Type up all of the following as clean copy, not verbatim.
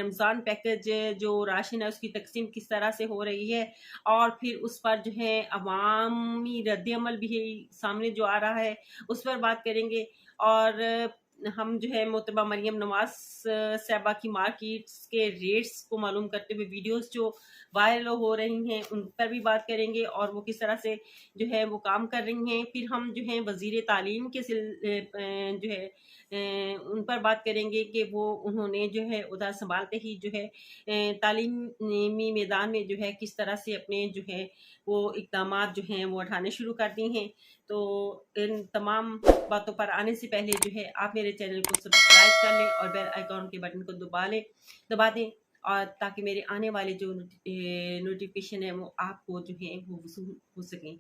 Ramzan package जो ration है उसकी तकसीम किस तरह से हो रही है, और फिर उस पर जो है अवामी रद्द-ए-अमल भी सामने जो आ रहा है उस पर बात करेंगे। और हम जो है मोहतरमा मरियम नवाज़ साहिबा की मार्केट्स के रेट्स को मालूम करते हुए वीडियोस जो वायरल हो रही हैं उन पर भी बात करेंगे और वो किस तरह से जो है वो काम कर रही हैं। फिर हम जो है वज़ीर तालीम के जो है उन पर बात करेंगे कि वो उन्होंने जो है उधर संभालते ही जो है तालीमी मैदान में जो है किस तरह से अपने जो है वो इक़दामात जो हैं वो उठाने शुरू कर दिए हैं। तो इन तमाम बातों पर आने से पहले जो है आप मेरे चैनल को सब्सक्राइब कर लें और बेल आइकॉन के बटन को दबा दें, और ताकि मेरे आने वाले जो नोटिफिकेशन है वो आपको जो है वो वसूल हो सकें।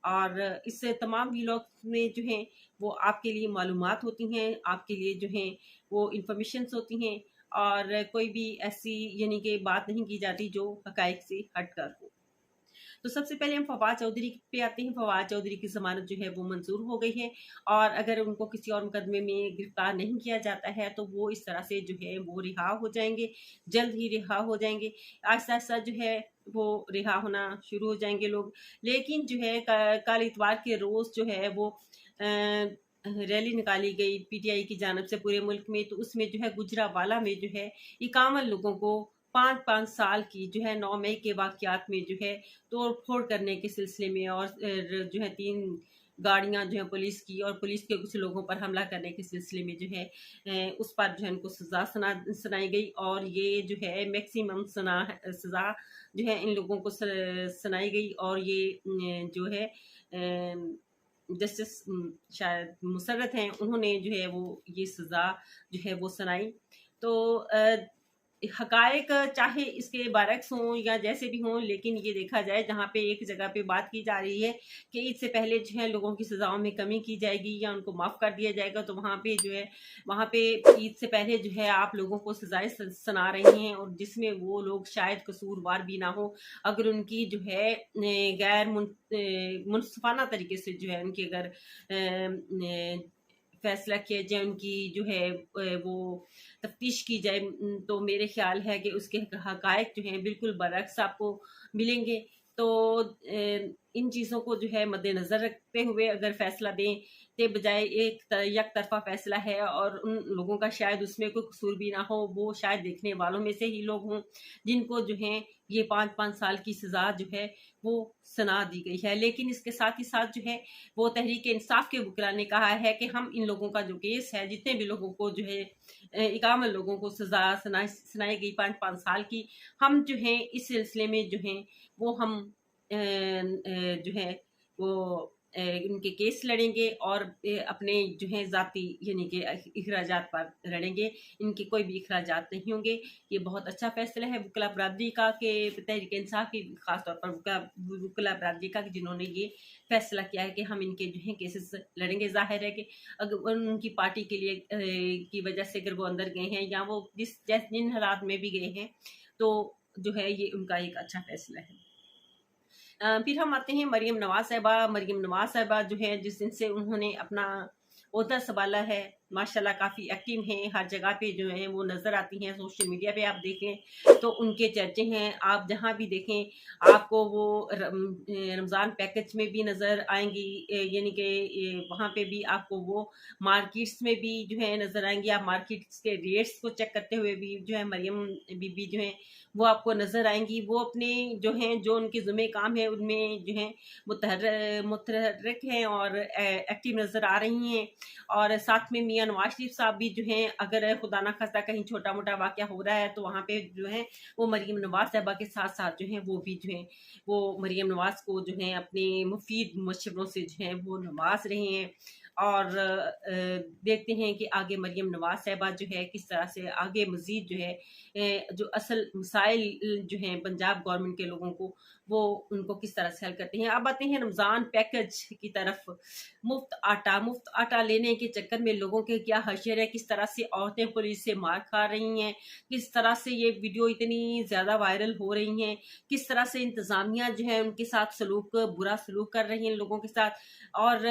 और इस तमाम व्लॉग में जो है वो आपके लिए मालूमात होती हैं, आपके लिए जो हैं वो इंफॉर्मेशंस होती हैं, और कोई भी ऐसी यानी कि बात नहीं की जाती जो हकायक से हट कर हो। तो सबसे पहले हम फवाद चौधरी पे आते हैं। फवाद चौधरी की जमानत जो है वो मंजूर हो गई है, और अगर उनको किसी और मुकदमे में गिरफ्तार नहीं किया जाता है तो वो इस तरह से जो है वो रिहा हो जाएंगे, जल्द ही रिहा हो जाएंगे। आहिस्ता आहिस्ता जो है वो रिहा होना शुरू हो जाएंगे लोग। लेकिन जो है कल इतवार के रोज़ जो है वो रैली निकाली गई पीटीआई की जानब से पूरे मुल्क में। तो उसमें जो है गुजरावाला में जो है 51 लोगों को 5-5 साल की जो है 9 मई के वाक़यात में जो है तोड़ फोड़ करने के सिलसिले में, और जो है 3 गाड़ियां जो है पुलिस की और पुलिस के कुछ लोगों पर हमला करने के सिलसिले में जो है उस पर जो है उनको सजा सुनाई गई। और ये जो है मैक्सिमम सजा जो है इन लोगों को सुनाई गई। और ये जो है जस्टिस शायद मुसर्रत हैं, उन्होंने जो है वो ये सज़ा जो है वो सुनाई। तो हकायक चाहे इसके बरक्स हों या जैसे भी हों, लेकिन ये देखा जाए जहाँ पे एक जगह पे बात की जा रही है कि ईद से पहले जो है लोगों की सज़ाओं में कमी की जाएगी या उनको माफ़ कर दिया जाएगा, तो वहाँ पे जो है वहाँ पे ईद से पहले जो है आप लोगों को सज़ाएं सुना रही हैं, और जिसमें वो लोग शायद कसूरवार भी ना हो। अगर उनकी जो है गैर मुनसिफाना तरीके से जो है उनकी अगर फैसला किया जाए, उनकी जो है वो तफ्तीश की जाए, तो मेरे ख्याल है कि उसके हकायक जो हैं बिल्कुल बरअक्स आपको मिलेंगे। तो इन चीज़ों को जो है मद्देनज़र रखते हुए अगर फैसला दें के बजाय एक तरफा फैसला है, और उन लोगों का शायद उसमें कोई कसूर भी ना हो, वो शायद देखने वालों में से ही लोग हों जिनको जो है ये 5-5 साल की सज़ा जो है वो सुना दी गई है। लेकिन इसके साथ ही साथ जो है वो तहरीक इंसाफ के वकील ने कहा है कि हम इन लोगों का जो केस है, जितने भी लोगों को जो है 51 लोगों को सज़ा सुनाई गई 5-5 साल की, हम जो है इस सिलसिले में जो है वो हम जो है वो इनके केस लड़ेंगे और अपने जो है ज़ाती यानी कि अखराजात पर लड़ेंगे। इनके कोई भी अखराजात नहीं होंगे। ये बहुत अच्छा फैसला है वकला बरादरी का कि तहरीक इंसाफ की खासतौर पर वकला बरादरी का, जिन्होंने ये फैसला किया है कि हम इनके जो है केसेस लड़ेंगे। जाहिर है कि अगर उनकी पार्टी के लिए की वजह से अगर वो अंदर गए हैं या वो जिन हालात में भी गए हैं, तो जो है ये उनका एक अच्छा फैसला है। फिर हम आते हैं मरियम नवाज साहिबा। मरियम नवाज साहिबा जो है जिस दिन से उन्होंने अपना ओहदा संभाला है, माशाल्लाह काफ़ी एक्टिव हैं, हर जगह पे जो है वो नज़र आती हैं। सोशल मीडिया पे आप देखें तो उनके चर्चे हैं, आप जहाँ भी देखें आपको वो रमज़ान पैकेज में भी नज़र आएंगी, यानी कि वहाँ पे भी आपको वो मार्केट्स में भी जो है नज़र आएंगी। आप मार्केट्स के रेट्स को चेक करते हुए भी जो है मरियम बीबी जो है वो आपको नज़र आएंगी। वो अपने जो हैं जो उनके ज़िम्मे काम है उनमें जो है मुतहर्रिक हैं और एक्टिव नज़र आ रही हैं। और साथ में मियां नवाज शरीफ साहब भी जो हैं, अगर खुदा ना खास्ता कहीं छोटा मोटा वाक़या हो रहा है तो वहाँ पे जो है वो मरियम नवाज साहिबा के साथ साथ जो है वो भी जो है वो मरियम नवाज को जो है अपने मुफीद मशवरों से जो है वो नवाज रहे हैं। और देखते हैं कि आगे मरियम नवाज साहिबा जो है किस तरह से आगे मज़ीद जो है जो असल मसाइल जो हैं पंजाब गवर्नमेंट के लोगों को, वो उनको किस तरह से हल करते हैं। अब आते हैं रमज़ान पैकेज की तरफ। मुफ्त आटा लेने के चक्कर में लोगों के क्या हशर है, किस तरह से औरतें पुलिस से मार खा रही हैं, किस तरह से ये वीडियो इतनी ज़्यादा वायरल हो रही हैं, किस तरह से इंतज़ामिया जो है उनके साथ बुरा सलूक कर रही है लोगों के साथ। और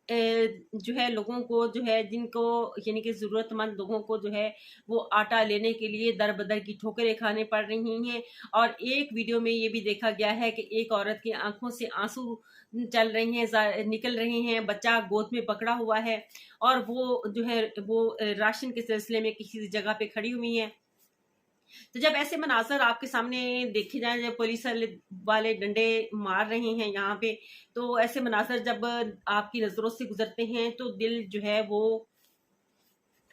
जो है लोगों को जो है जिनको यानी कि ज़रूरतमंद लोगों को जो है वो आटा लेने के लिए दर बदर की ठोकरें खाने पड़ रही हैं। और एक वीडियो में ये भी देखा गया है कि एक औरत की आंखों से आंसू चल रहे हैं, निकल रहे हैं, बच्चा गोद में पकड़ा हुआ है और वो जो है वो राशन के सिलसिले में किसी जगह पे खड़ी हुई हैं। तो जब ऐसे मनाजर आपके सामने देखे जाएं, जब पुलिस वाले डंडे मार रहे हैं यहाँ पे, तो ऐसे मनाजर जब आपकी नजरों से गुजरते हैं तो दिल जो है वो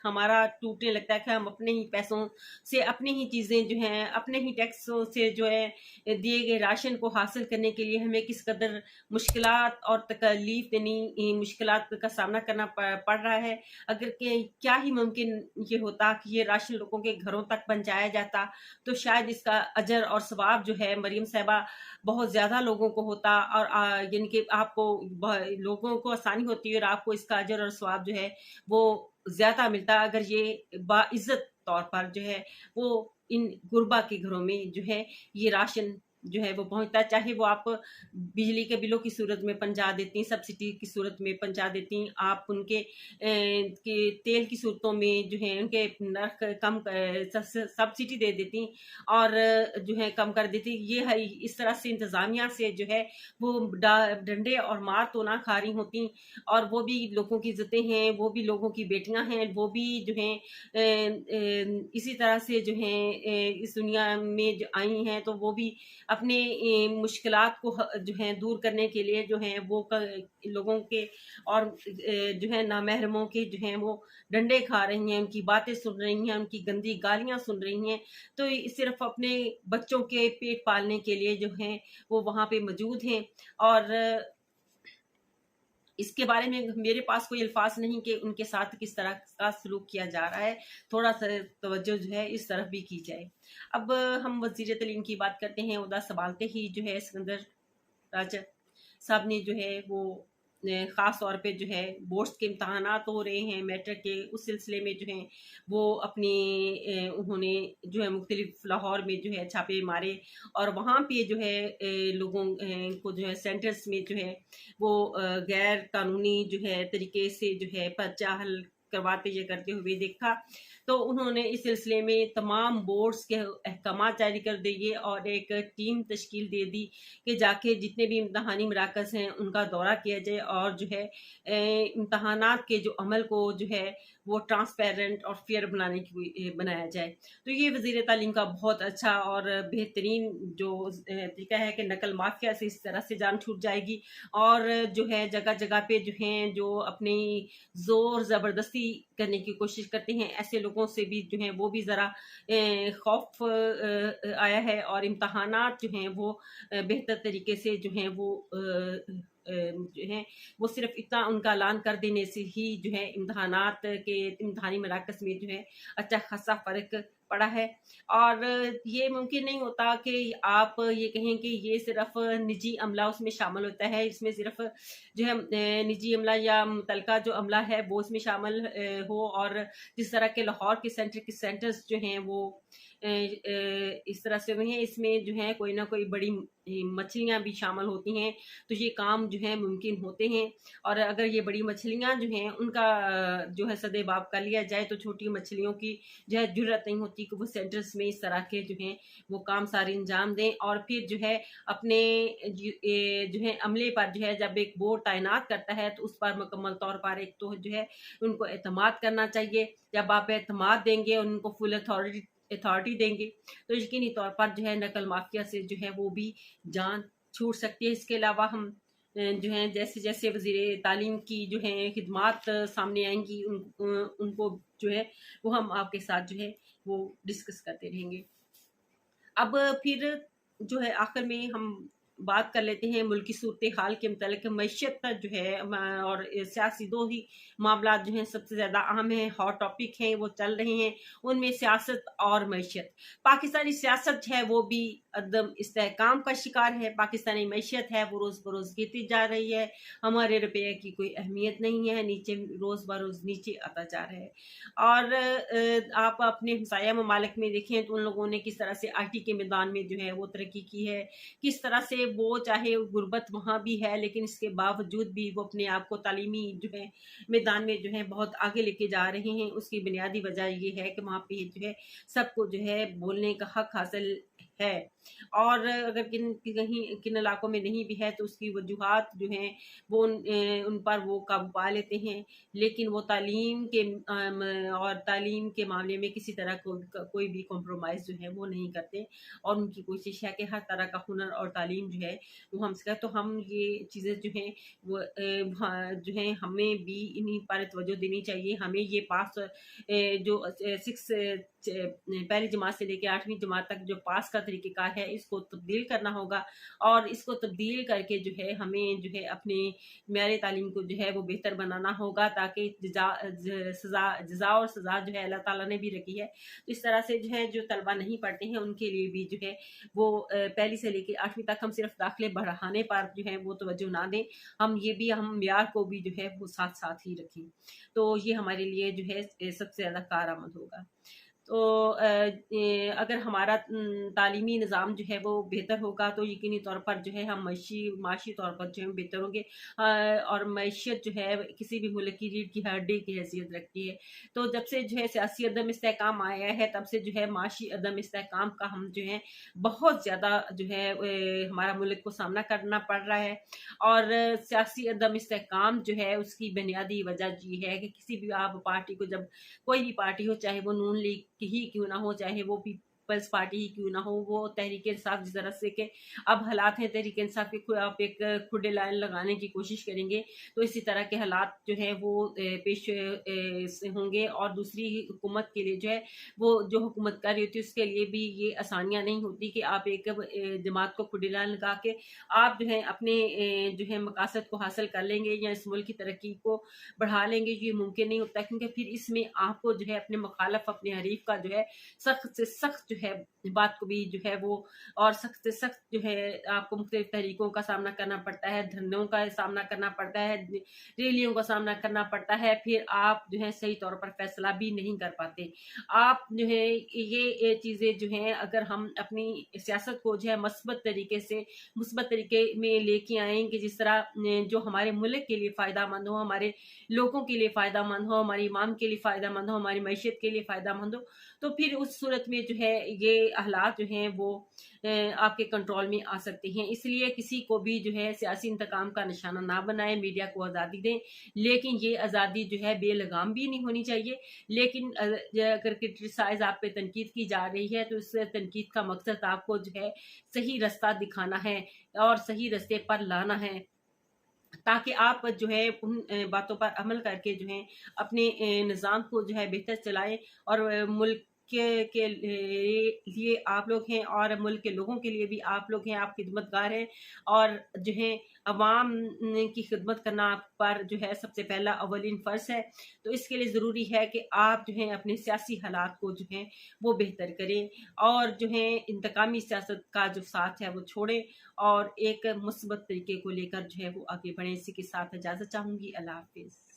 हमारा टूटने लगता है कि हम अपने ही पैसों से अपनी ही चीज़ें जो हैं अपने ही टैक्सों से जो है दिए गए राशन को हासिल करने के लिए हमें किस कदर मुश्किलात और तकलीफ यानी मुश्किलात का सामना करना पड़ रहा है। अगर क्या ही मुमकिन ये होता कि ये राशन लोगों के घरों तक पहुंचाया जाता तो शायद इसका अजर और सवाब जो है मरियम साहिबा बहुत ज़्यादा लोगों को होता और यानी कि आपको लोगों को आसानी होती है और आपको इसका अजर और सवाब जो है वो ज्यादा मिलता अगर ये बाइज्जत तौर पर जो है वो इन गुरबा के घरों में जो है ये राशन जो है वो पहुंचता है। चाहे वो आप बिजली के बिलों की सूरत में पहुंचा देती, सब्सिडी की सूरत में पहुंचा देती, आप उनके के तेल की सूरतों में जो है उनके नर्ख कम सब्सिडी दे देती और जो है कम कर देती। ये है इस तरह से इंतजामिया से जो है वो डंडे और मार तो ना खा रही होती और वो भी लोगों की इज्जतें हैं, वो भी लोगों की बेटियां हैं, वो भी जो हैं इसी तरह से जो हैं इस दुनिया में जो आई हैं तो वो भी अपने मुश्किलात को जो है दूर करने के लिए जो है वो लोगों के और जो है नामहरमों के जो है वो डंडे खा रही हैं, उनकी बातें सुन रही हैं, उनकी गंदी गालियां सुन रही हैं। तो सिर्फ अपने बच्चों के पेट पालने के लिए जो है वो वहां पे मौजूद हैं और इसके बारे में मेरे पास कोई अल्फाज नहीं कि उनके साथ किस तरह का सलूक किया जा रहा है। थोड़ा सा तवज्जो जो है इस तरफ भी की जाए। अब हम वज़ीर तालीम की बात करते हैं। ओहदा संभालते ही जो है सिकंदर राजा साहब ने जो है वो ख़ास तौर पे जो है बोर्ड्स के इम्तहानात हो रहे हैं मैट्रिक के, उस सिलसिले में जो है वो अपने उन्होंने जो है मुख्तलिफ लाहौर में जो है छापे मारे और वहाँ पे जो है लोगों को जो है सेंटर्स में जो है वो गैर कानूनी जो है तरीके से जो है पर्चा हल करवाते ये करते हुए देखा। तो उन्होंने इस सिलसिले में तमाम बोर्ड्स के अहकाम जारी कर दिए और एक टीम तश्कील दे दी कि जाके जितने भी इम्तहानी मराकज़ हैं उनका दौरा किया जाए और जो है इम्तहानात के जो अमल को जो है वो ट्रांसपेरेंट और फेयर बनाया जाए। तो ये वज़ीर तालीम का बहुत अच्छा और बेहतरीन जो तरीका है कि नकल माफिया से इस तरह से जान छूट जाएगी और जो है जगह जगह पे जो हैं जो अपनी जोर ज़बरदस्ती करने की कोशिश करते हैं ऐसे लोगों से भी जो है वो भी ज़रा खौफ आया है और इम्तहानात जो हैं वो बेहतर तरीके से जो हैं वो जो है वो सिर्फ इतना उनका ऐलान कर देने से ही जो है इम्तहानात के इम्तहानी मराकज़ में जो है अच्छा खासा फ़र्क पड़ा है। और ये मुमकिन नहीं होता कि आप ये कहें कि ये सिर्फ निजी अमला उसमें शामिल होता है, इसमें सिर्फ जो है निजी अमला या मुतलका जो अमला है वो इसमें शामिल हो और जिस तरह के लाहौर के सेंटर्स जो हैं वो इस तरह से हैं, इसमें जो है कोई ना कोई बड़ी मछलियां भी शामिल होती हैं तो ये काम जो है मुमकिन होते हैं। और अगर ये बड़ी मछलियां जो हैं उनका जो है सदेबाब कर लिया जाए तो छोटी मछलियों की जो है जरूरत नहीं होती कि वो सेंटर्स में इस तरह के जो हैं वो काम सारे अंजाम दें। और फिर जो है अपने जो है अमले पर जो है जब एक बोर्ड तैनात करता है तो उस पर मुकम्मल तौर पर एक तो जो है उनको एतमाद करना चाहिए। जब आप एतमाद देंगे उनको फुल अथॉरिटी देंगे तो यकीनी तौर पर जो है नकल माफिया से जो है वो भी जान छूट सकती है। इसके अलावा हम जो है जैसे जैसे वज़ीर तालीम की जो है खिदमात सामने आएंगी उनको जो है वो हम आपके साथ जो है वो डिस्कस करते रहेंगे। अब फिर जो है आखिर में हम बात कर लेते हैं मुल्क की सूरत हाल के मतलब मैशियत पर जो है और सियासी दो ही मामला जो हैं सबसे ज़्यादा अहम हैं, हॉट टॉपिक हैं, वो चल रहे हैं। उनमें सियासत और मैशियत। पाकिस्तानी सियासत है वो भी अदम इस्तेहकाम का शिकार है। पाकिस्तानी मैशियत है वो रोज़ बरोज़ गिरती जा रही है। हमारे रुपये की कोई अहमियत नहीं है, नीचे रोज़ बरोज़ नीचे आता जा रहा है। और आप अपने हमसाया ममालिक में देखें तो उन लोगों ने किस तरह से IT के मैदान में जो है वो तरक्की की है, किस तरह से इसलिए वो चाहे गुर्बत वहाँ भी है, लेकिन इसके बावजूद भी वो अपने आप को तालीमी जो है मैदान में जो है बहुत आगे लेके जा रहे हैं। उसकी बुनियादी वजह ये है कि वहाँ पे जो है सबको जो है बोलने का हक हासिल है, और अगर कहीं किन इलाकों में नहीं भी है तो उसकी वजूहात जो हैं वो उन पर वो काबू पा लेते हैं, लेकिन वो तालीम के और तालीम के मामले में किसी तरह कोई भी कॉम्प्रोमाइज़ जो है वो नहीं करते, और उनकी कोशिश है कि हर तरह का हुनर और तालीम जो है वो हम सिखाएं। तो हम ये चीज़ें जो हैं वो जो है हमें भी इन्हीं पर तवज्जो देनी चाहिए। हमें ये पास जो सिक्स पहली जमात से लेकर 8वीं जमात तक जो पास का तरीक़ेकार है इसको तब्दील करना होगा, और इसको तब्दील करके जो है हमें जो है अपने मेयारी तालीम को जो है वो बेहतर बनाना होगा, ताकि जज़ा और सज़ा जो है अल्लाह ताला ने भी रखी है। तो इस तरह से जो है जो तलबा नहीं पढ़ते हैं उनके लिए भी जो है वो पहली से लेकर 8वीं तक हम सिर्फ दाखिले बढ़ाने पर जो है वो तवज्जो ना दें, हम मेयार को भी जो है वो साथ साथ ही रखें। तो ये हमारे लिए जो है सबसे ज़्यादा कारआमद होगा। तो अगर हमारा तालीमी निज़ाम जो है वो बेहतर होगा तो यकीनी तौर पर जो है हम माशी तौर पर जो है बेहतर होंगे, और मैशियत जो है किसी भी मुल्क की रीढ़ की हड्डी की हैसियत रखती है। तो जब से जो है सियासी अदम इस्तेहकाम आया है तब से जो है माशी अदम इस्तेहकाम का हम जो है बहुत ज़्यादा जो है हमारा मुल्क को सामना करना पड़ रहा है, और सियासी अदम इस्तेहकाम जो है उसकी बुनियादी वजह ये है कि किसी भी आप पार्टी को, जब कोई भी पार्टी हो, चाहे वो नून लीग ही क्यों ना हो, चाहे वो पीपल्स पार्टी ही क्यों ना हो, वो तहरीक इंसाफ जिस तरह से कि अब हालात हैं तहरीक इंसाफ के, आप एक खुले लाइन लगाने की कोशिश करेंगे तो इसी तरह के हालात जो है वो पेश होंगे, और दूसरी हुकूमत के लिए जो है वो जो हुकूमत कर रही होती है उसके लिए भी ये आसानियां नहीं होती कि आप एक जमात को खुले लाइन लगा के आप जो है अपने जो है मकासद को हासिल कर लेंगे या इस मुल्क की तरक्की को बढ़ा लेंगे। ये मुमकिन नहीं होता, क्योंकि फिर इसमें आपको जो है अपने मुखालफ, अपने हरीफ का जो है सख्त से सख्त जो है बात को भी जो है वो, और सख्त से सख्त जो है आपको मुख्तलिफ तहरीकों का सामना करना पड़ता है, धरनों का सामना करना पड़ता है, रैलियों का सामना करना पड़ता है, फिर आप जो है सही तौर पर फैसला भी नहीं कर पाते। आप जो है ये चीज़ें जो हैं अगर हम अपनी सियासत को जो है मुस्बत तरीके में लेके आएँ कि जिस तरह जो हमारे मुल्क के लिए फ़ायदा मंद हो, हमारे लोगों के लिए फ़ायदा मंद हो, हमारी इमाम के लिए फ़ायदा मंद हो, हमारी मैशियत के लिए फ़ायदा मंद हो, तो फिर उस सूरत में जो है ये हालात जो हैं वो आपके कंट्रोल में आ सकते हैं। इसलिए किसी को भी जो है सियासी इंतकाम का निशाना ना बनाएं, मीडिया को आज़ादी दें, लेकिन ये आज़ादी जो है बेलगाम भी नहीं होनी चाहिए। लेकिन अगर क्रिटिसाइज आप पे तनकीद की जा रही है तो इस तनकीद का मकसद आपको जो है सही रास्ता दिखाना है और सही रास्ते पर लाना है, ताकि आप जो है उन बातों पर अमल करके जो है अपने निज़ाम को जो है बेहतर चलाएं, और मुल्क के लिए आप लोग हैं और मुल्क के लोगों के लिए भी आप लोग हैं, आप खिदमतगार हैं, और जो है अवाम की खिदमत करना आप पर जो है सबसे पहला अवलिन फ़र्ज़ है। तो इसके लिए ज़रूरी है कि आप जो है अपने सियासी हालात को जो है वो बेहतर करें, और जो है इंतकामी सियासत का जो साथ है वो छोड़ें, और एक मुस्बत तरीके को लेकर जो है वो आगे बढ़ें। इसी के साथ इजाज़त चाहूँगी। अल्लाह हाफ़िज़।